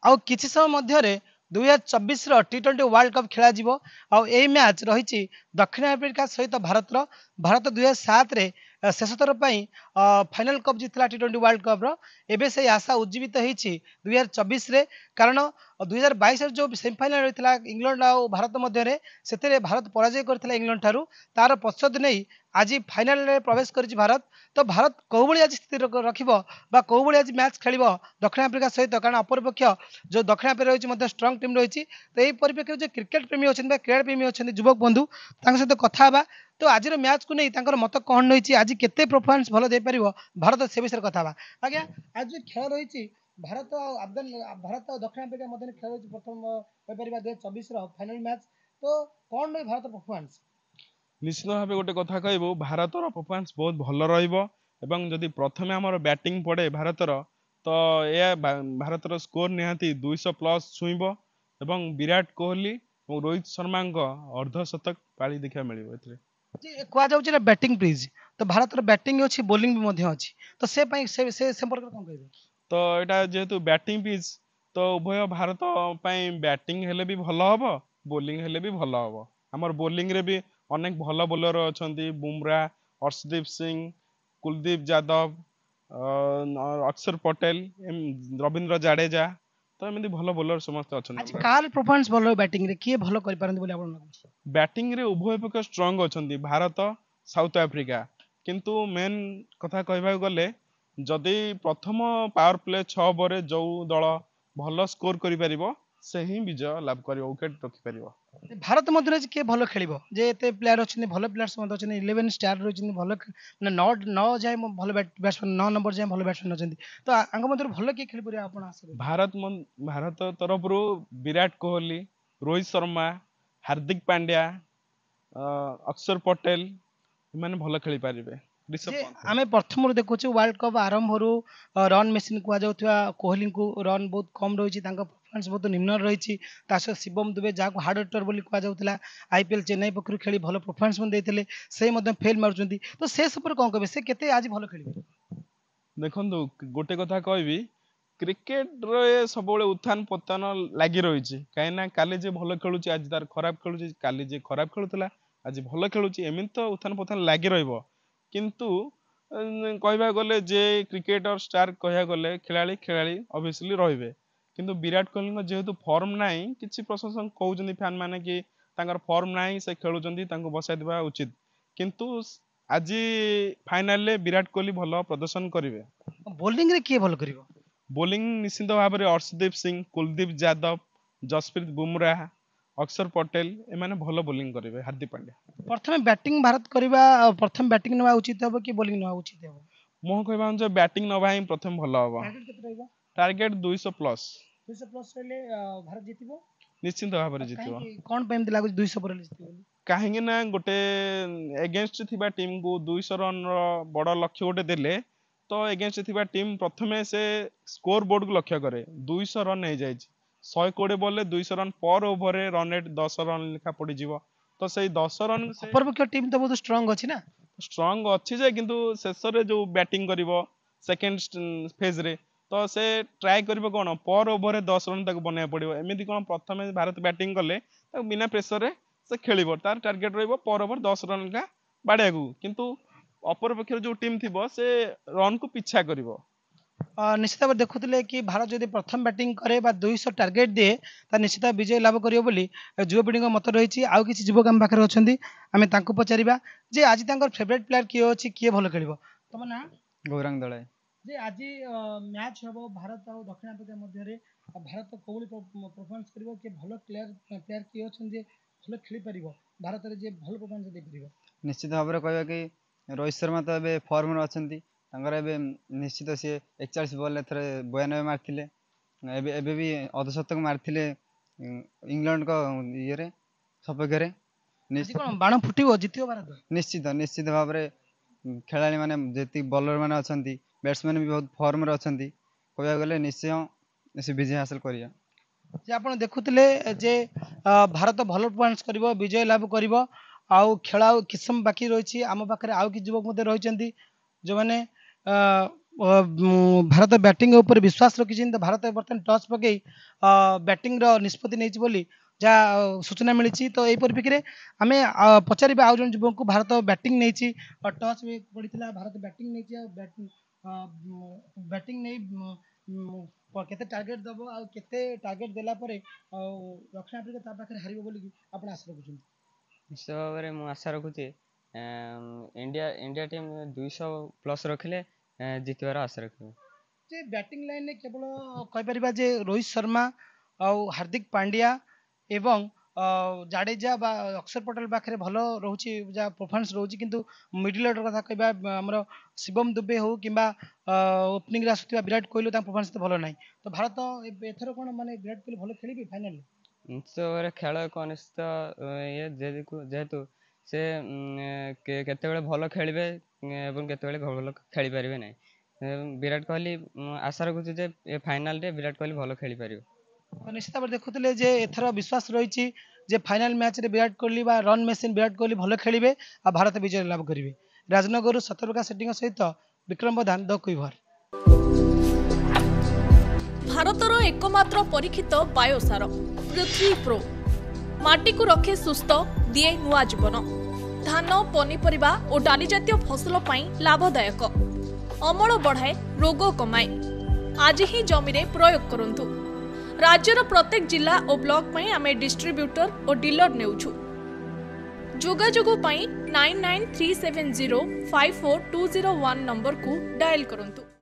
आउ किछि समय मध्य 2024 T20 वर्ल्ड कप खेला जिवो आउ एई मैच रही दक्षिण आफ्रिका सहित भारत 2007 रे शेष थर फाइनल कप जीतला T20 वर्ल्ड कप रो एबे से आशा उज्जीवित होईछि 2024 रे कारण 2022 जो सेमीफाइनल रहितला इंग्लैंड और भारत मध्य से भारत पराजय करथिला इंग्लैंड ठारू तार पश्चात नहीं आज फाइनल रे प्रवेश करिछि भारत। तो भारत कौ भली आज स्थिति रखिबो बा कौ भली आज मैच खेलिबो दक्षिण आफ्रिका सहित कारण अपरपक्ष जो दक्षिण आफ्रिका रही स्ट्रंग टीम रही। तो यही परिप्रेक्षी जो क्रिकेट प्रेमी अच्छा क्रीड़ा प्रेमी अच्छा युवक बंधु सहित कथा बा। तो आज मैच को नहीं मत कौन रही आज केते परफॉर्मेंस भल दे पारिबो भारत से विषय कथा बा। आज्ञा आज जो खेल रही भारत भारत और दक्षिण आफ्रिका मध्य खेल रही प्रथम 2024 फाइनल मैच। तो कौन रही भारत परफॉर्मेंस निश्चित भाव गोटे कथा कहबू भारतर परफॉर्मेंस बहुत भल रही जदि प्रथम आम बैटिंग पड़े भारतर तो यह भारतर स्कोर निहाती 200+ छुईब एवं विराट कोहली और रोहित शर्मा अर्धशतक पाली देखा मिले कह जाऊँ बैटिंग प्रिज। तो भारत बैटिंग अच्छी बोलिंग भी अच्छी तो से संपर्क कौन कह तो यहाँ जेहेतु बैटिंग पिच तो उभय भारत बैटिंग हेले भी भल हम बोलिंग हेले भी भल हम आमर बोलिंग रे भी अनेक भल बोलर अच्छा बुमरा अर्शदीप सिंह कुलदीप यादव अक्षर पटेल रवींद्र जाडेजा तो एमती भल बोलर समस्त अच्छा कार परफॉर्मेंस भल बैटिंग रे किए भल कर पारंती बोली आपन बैटिंग रे उभय पक्ष स्ट्रंग अच्छा भारत साउथ आफ्रिका किंतु मेन कथा कहबा गले जदि प्रथम पावर प्ले 6 ओवर जो दल भल स्कोर करि परिबो से ही विजय लाभ करिवो विकेट रखि परिबो। भारत मध्य किए भल खेलिबो जे एते प्लेयर अच्छे भल प्लेयर्स मध्य अच्छे 11 स्टार रही भल माने 9 जाए भल बैट्समैन 9 नंबर जाए भल बैट्समैन अच्छे। तो आंग मध्य भल किए खेली परिबो आपन आसे भारत तरफ रु विराट कोहली रोहित शर्मा हार्दिक पांड्या अक्षर पटेल माने भल खेली पारिबे। आमे प्रथम देखुचे वर्ल्ड कप आरंभ रन मेसीन कह जाउथवा कोहली को रन बहुत कम रही परफॉर्मेंस बहुत निम्न रही शिवम दुबे जहाँ हार्ड हिटर बोली कह जाउथला आईपीएल चेन्नई पक्षर खेली भल परफॉर्मेंस देते से फेल मारुचंती। तो से सब कौन कहे से केते आज भल खेलिबे देखो गोटे कथा कहबी क्रिकेट रे सब उत्थान पतन लगी रही कहीं काली जे भल खेलुची आज तार खराब खेलुची काली जे खराब खेलुतला आज भल खेलुची एमती तो उत्थान पतन लगी रहिबो। किंतु कहबा गले जे क्रिकेटर स्टार कहया गले खिलाड़ी खिलाड़ी ऑब्वियसली रहिबे किंतु विराट कोहली जेहेतु फॉर्म नाही किछि प्रशंसक कहउजंदी फैन माने कि तांकर फॉर्म नाही से खेलुजंदी तांको बसाइ देबा उचित किंतु आज फाइनल रे विराट कोहली भल प्रदर्शन करिवे। बोलिंग रे किए भल करिवो बोलिंग निश्चित भाव में अर्शदीप सिंह कुलदीप यादव जसप्रीत बुमराह अक्षर पटेल एमाने भल बोलिंग करेंगे। हार्दिक पांड्या प्रथम बैटिंग भारत करबा प्रथम बैटिंग नवा उचित हो कि बोलिंग नवा उचित हो मो कहबा जे बैटिंग नवा ही प्रथम भल हबो टारगेट 200+ 200+ रहले भारत जीतिबो निश्चित भाव में जीतिबो कोन पे एमति लागु 200 पर जीतिबो काहेकि ना गोटे एगेंस्ट थिबा टीम को 200 रन बड़ लक्ष्य गोटे देले तो एगेंस्ट थिबा टीम प्रथमे से स्कोर बोर्ड को लक्ष्य करे 200 रन हो जाए 120 बॉल 200 रन पर ओवर रन रेट 10 रन लिखा पड़ी जीवो तो से 10 रन अपरपक्ष टीम तो बहुत स्ट्रांग अछि ना स्ट्रांग अच्छी जे किंतु शेष रे जो बैटिंग करिवो सेकंड फेज रे तो से ट्राई करिवो कोन पर ओवर 10 रन तक बनाय पड़िवो एमिति कोन प्रथमे भारत बैटिंग कले बिना प्रेशर रे से खेलिबो तार टारगेट रहिबो पर ओवर 10 रन का बाड़ेगु किंतु अपर पक्ष जो टीम थिबो से रन को पीछा करिवो। निश्चित भाव देखुले कि भारत जदि प्रथम बैटिंग करे 200 टार्गेट दिए तो निश्चित विजय लाभ करियो बोली युवपीढ़ी मत रही आउ किसी युवक आम पाखे अच्छा आम पचारा जे आज फेवरेट प्लेयर किए अच्छी किए भल खेल तुम ना गौरांग दलाय जे आज मैच हम भारत और दक्षिण आफ्रिका मध्य भारत कौन परफॉर्मेंस कर किए भल प्लेयर किए अच्छा भल खेली पार भारत में भल परफॉर्मेंस दे पार निश्चित भाव में कहवा कि रोहित शर्मा तो ये फॉर्म अच्छा निश्चित सी 41 बॉल थे 92 मारते भी अर्धशतक मारते इंग्लैंड को ये सपक्ष बाण फुटो जित भारत निश्चित निश्चित भाव में खेलाड़ी माने जी बॉलर मैंने अच्छा बैट्समैन भी बहुत फॉर्म अच्छा कहवा गले निश्चय विजय हासिल करिया जे आप देखुले जे भारत भल परफॉर्मेंस कर विजय लाभ कर खेल किस समय बाकी रही आम पाखे आउ कि युवक रही जो मैंने ଭାରତ ବ୍ୟାଟିଂ ଉପରେ ବିଶ୍ୱାସ ରଖିଛି ତ ଭାରତ ବର୍ତ୍ତମାନ ଟସ୍ ପକାଇ ବ୍ୟାଟିଂର ନିଷ୍ପତ୍ତି ନେଇଛି ବୋଲି ଯାହା ସୂଚନା ମିଳିଛି। ତ ଏହି ପରିପ୍ରେକ୍ଷୀରେ ଆମେ ପଚାରିବା ଆଉ ଜଣେ ଯୁବକଙ୍କୁ। ଭାରତ ବ୍ୟାଟିଂ ନେଇଛି, ଟସ୍ ବି ପଡ଼ିଥିଲା, ଭାରତ ବ୍ୟାଟିଂ ନେଇଛି, ଆଉ ବ୍ୟାଟିଂ ନେଇ କେତେ ଟାର୍ଗେଟ ଦେବ ଆଉ କେତେ ଟାର୍ଗେଟ ଦେଲା ପରେ ଆଉ ଦକ୍ଷିଣ ଆଫ୍ରିକା ତା ପାଖରେ ହାରିବ ବୋଲି ଆପଣ ଆଶା ରଖୁଛନ୍ତି? ନିଶ୍ଚିତ ଭାବରେ ମୁଁ ଆଶା ରଖୁଛି ଇଣ୍ଡିଆ ଟିମ୍ 200+ ରଖିଲେ ଜିତିବାର ଆଶା ରଖିବ। ଯେ ବ୍ୟାଟିଂ ଲାଇନରେ କେବଳ କହିପାରିବା ଯେ ରୋହିତ ଶର୍ମା ଆଉ ହାର୍ଦ୍ଦିକ ପାଣ୍ଡ୍ୟା ଏବଂ ଜାଡେଜା ବା ଅକ୍ଷର ପଟେଲ ପାଖରେ ଭଲ ରହୁଛି, ଯାହା ପରଫର୍ମାନ୍ସ ରହୁଛି, କିନ୍ତୁ ମିଡିଲ ଅର୍ଡର କଥା କହିବା ଆମର ଶିବମ ଦୁବେ ହଉ କିମ୍ବା ଓପନିଂରେ ଆସୁଥିବା ବିରାଟ କୋହଲି ତାଙ୍କ ପରଫର୍ମାନ୍ସ ତ ଭଲ ନାହିଁ। ତ ଭାରତ ଏଥର କଣ ମାନେ ବିରାଟ କୋହଲି ଭଲ ଖେଳିବେ ଫାଇନାଲରେ? ନିଶ୍ଚିତ ଭାବରେ ଖେଳ ଏକ ଅନିଶ୍ଚିତ ଇଏ ଯେହେତୁ ସେ କେତେବେଳେ ଭଲ ଖେଳିବେ ଏବଂ କେତେବେଳେ ଭଲ ଖେଳିପାରିବେ ନାହିଁ। ବିରାଟ କୋହଲି ଆଶା ରଖୁଛି ଯେ ଏ ଫାଇନାଲରେ ବିରାଟ କୋହଲି ଭଲ ଖେଳିପାରିବ। ନିଶ୍ଚିତ ଭାବରେ ଦେଖୁଥିଲେ ଯେ ଏଥର ବିଶ୍ୱାସ ରହିଛି ଯେ ଫାଇନାଲ ମ୍ୟାଚରେ ବିରାଟ କୋହଲି ବା ରନ୍ ମେସିନ୍ ବିରାଟ କୋହଲି ଭଲ ଖେଳିବେ ଆଉ ଭାରତ ବିଜୟ ଲାଭ କରିବେ। ରାଜନଗରରୁ ସତ୍ୟପ୍ରକାଶ ସେଟ୍ଟୀଙ୍କ ସହିତ ବିକ୍ରମ ପ୍ରଧାନ, ଦ କୁଇଭର। ଭାରତର ଏକମାତ୍ର ପରୀକ୍ଷିତ ବାୟୋସାର ପୃଥ୍ୱୀ ପ୍ରୋ ମାଟିକୁ ରଖେ ସୁସ୍ଥ, ଦିଏ ନୂଆ ଜୀବନ। ଧାନ, ପନିପରିବା ଓ ଡାଲି ଜାତୀୟ ଫସଲ ପାଇଁ ଲାଭଦାୟକ, ଅମଳ ବଢ଼ାଏ, ରୋଗ କମାଏ। ଆଜି ହିଁ ଜମିରେ ପ୍ରୟୋଗ କରନ୍ତୁ। राज्यर प्रत्येक जिला और ब्लॉक में आमे डिस्ट्रीब्यूटर और डीलर नेउछु। जोगाजोगो पाई 9937054201 नंबर को डायल करंतु।